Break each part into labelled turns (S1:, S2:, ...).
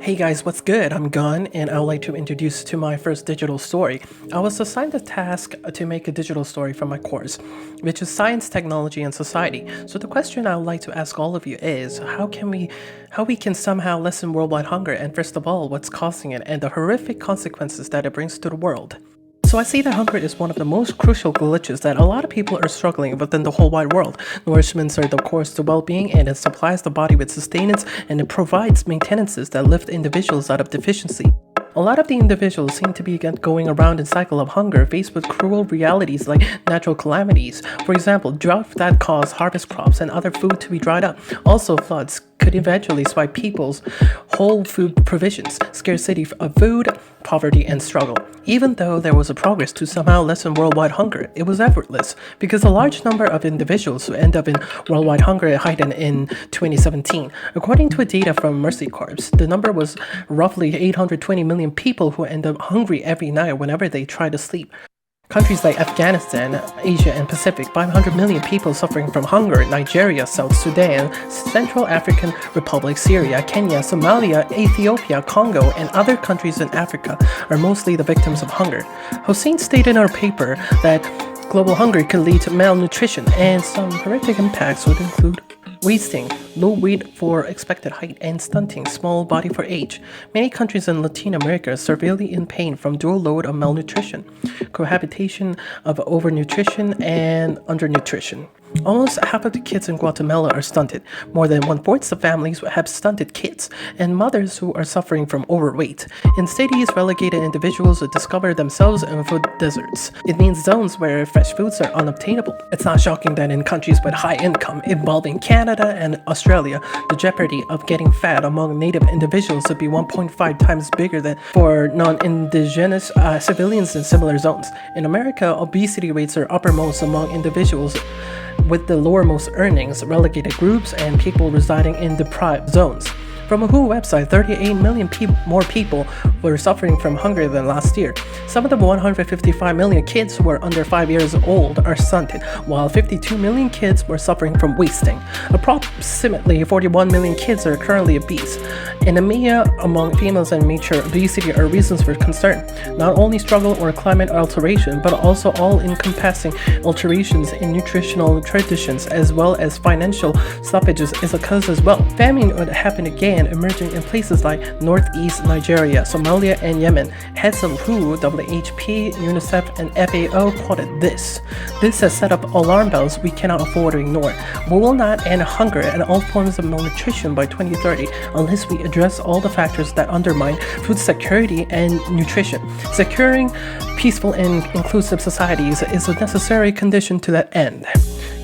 S1: Hey guys, what's good? I'm Gun, and I would like to introduce to my first digital story. I was assigned the task to make a digital story for my course, which is Science, Technology, and Society. So the question I would like to ask all of you is, how we can somehow lessen worldwide hunger, and first of all, what's causing it, and the horrific consequences that it brings to the world. So I see that hunger is one of the most crucial glitches that a lot of people are struggling with in the whole wide world. Nourishments are the course to well-being, and it supplies the body with sustenance, and it provides maintenances that lift individuals out of deficiency. A lot of the individuals seem to be going around in cycle of hunger, faced with cruel realities like natural calamities. For example, drought that cause harvest crops and other food to be dried up. Also, floods could eventually swipe people's whole food provisions, scarcity of food, poverty, and struggle. Even though there was a progress to somehow lessen worldwide hunger, it was effortless, because a large number of individuals who end up in worldwide hunger heightened in 2017. According to data from Mercy Corps, the number was roughly 820 million people who end up hungry every night whenever they try to sleep. Countries like Afghanistan, Asia, and Pacific, 500 million people suffering from hunger. Nigeria, South Sudan, Central African Republic, Syria, Kenya, Somalia, Ethiopia, Congo, and other countries in Africa are mostly the victims of hunger. Hossein stated in our paper that global hunger could lead to malnutrition, and some horrific impacts would include wasting, low weight for expected height, and stunting, small body for age. Many countries in Latin America are severely in pain from dual load of malnutrition, cohabitation of overnutrition and undernutrition. Almost half of the kids in Guatemala are stunted. More than one-fourth of families have stunted kids, and mothers who are suffering from overweight. In cities, relegated individuals will discover themselves in food deserts. It means zones where fresh foods are unobtainable. It's not shocking that in countries with high income, involving Canada and Australia, the jeopardy of getting fat among native individuals would be 1.5 times bigger than for non-indigenous civilians in similar zones. In America, obesity rates are uppermost among individuals with the lowermost earnings, relegated groups, and people residing in deprived zones. From a WHO website, 38 million more people were suffering from hunger than last year. Some of the 155 million kids who are under 5 years old are stunted, while 52 million kids were suffering from wasting. Approximately 41 million kids are currently obese. In EMEA, among females and mature, obesity are reasons for concern. Not only struggle or climate alteration, but also all-encompassing alterations in nutritional traditions, as well as financial stoppages is a cause as well. Famine would happen again, emerging in places like northeast Nigeria, Somalia, and Yemen. Heads of WHO, WHP, UNICEF, and FAO quoted this. This has set up alarm bells we cannot afford to ignore. We will not end hunger and all forms of malnutrition by 2030 unless we address all the factors that undermine food security and nutrition. Securing peaceful and inclusive societies is a necessary condition to that end.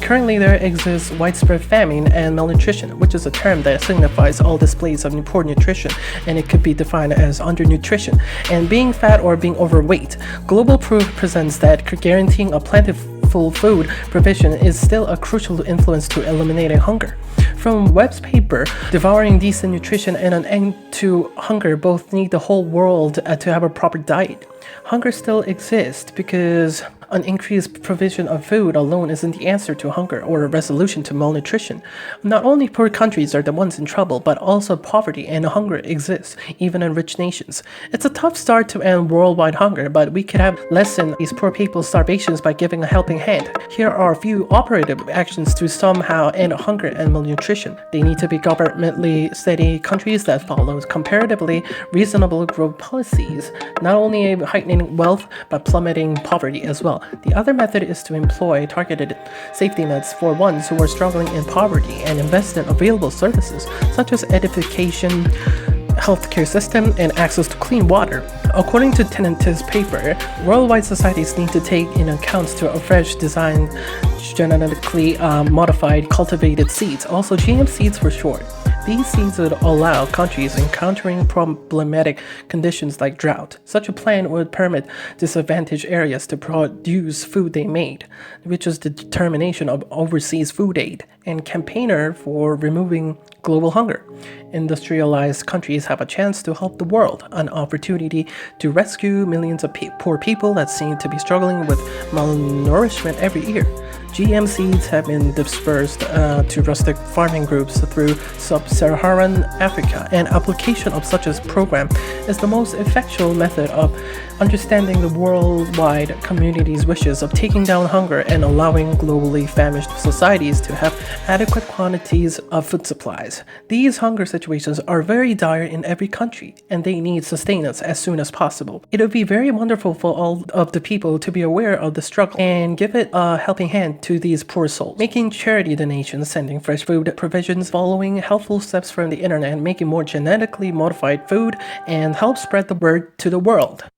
S1: Currently, there exists widespread famine and malnutrition, which is a term that signifies all displays of poor nutrition, and it could be defined as undernutrition, and being fat or being overweight. Global proof presents that guaranteeing a plentiful food provision is still a crucial influence to eliminating hunger. From Webb's paper, devouring decent nutrition and an end to hunger both need the whole world to have a proper diet. Hunger still exists because an increased provision of food alone isn't the answer to hunger or a resolution to malnutrition. Not only poor countries are the ones in trouble, but also poverty and hunger exists, even in rich nations. It's a tough start to end worldwide hunger, but we could have lessened these poor people's starvations by giving a helping hand. Here are a few operative actions to somehow end hunger and malnutrition. They need to be governmentally steady countries that follow comparatively reasonable growth policies, not only heightening wealth, but plummeting poverty as well. The other method is to employ targeted safety nets for ones who are struggling in poverty and invest in available services such as education, healthcare system, and access to clean water. According to Tennant's paper, worldwide societies need to take in account to a fresh design genetically modified cultivated seeds, also GM seeds for short. These seeds would allow countries encountering problematic conditions like drought. Such a plan would permit disadvantaged areas to produce food they made, which is the determination of overseas food aid, and campaigner for removing global hunger. Industrialized countries have a chance to help the world, an opportunity to rescue millions of poor people that seem to be struggling with malnourishment every year. GM seeds have been dispersed to rustic farming groups through sub-Saharan Africa, and application of such a program is the most effectual method of understanding the worldwide community's wishes of taking down hunger and allowing globally famished societies to have adequate quantities of food supplies. These hunger situations are very dire in every country, and they need sustenance as soon as possible. It would be very wonderful for all of the people to be aware of the struggle and give it a helping hand to these poor souls. Making charity donations, sending fresh food provisions, following helpful steps from the internet, making more genetically modified food, and help spread the word to the world.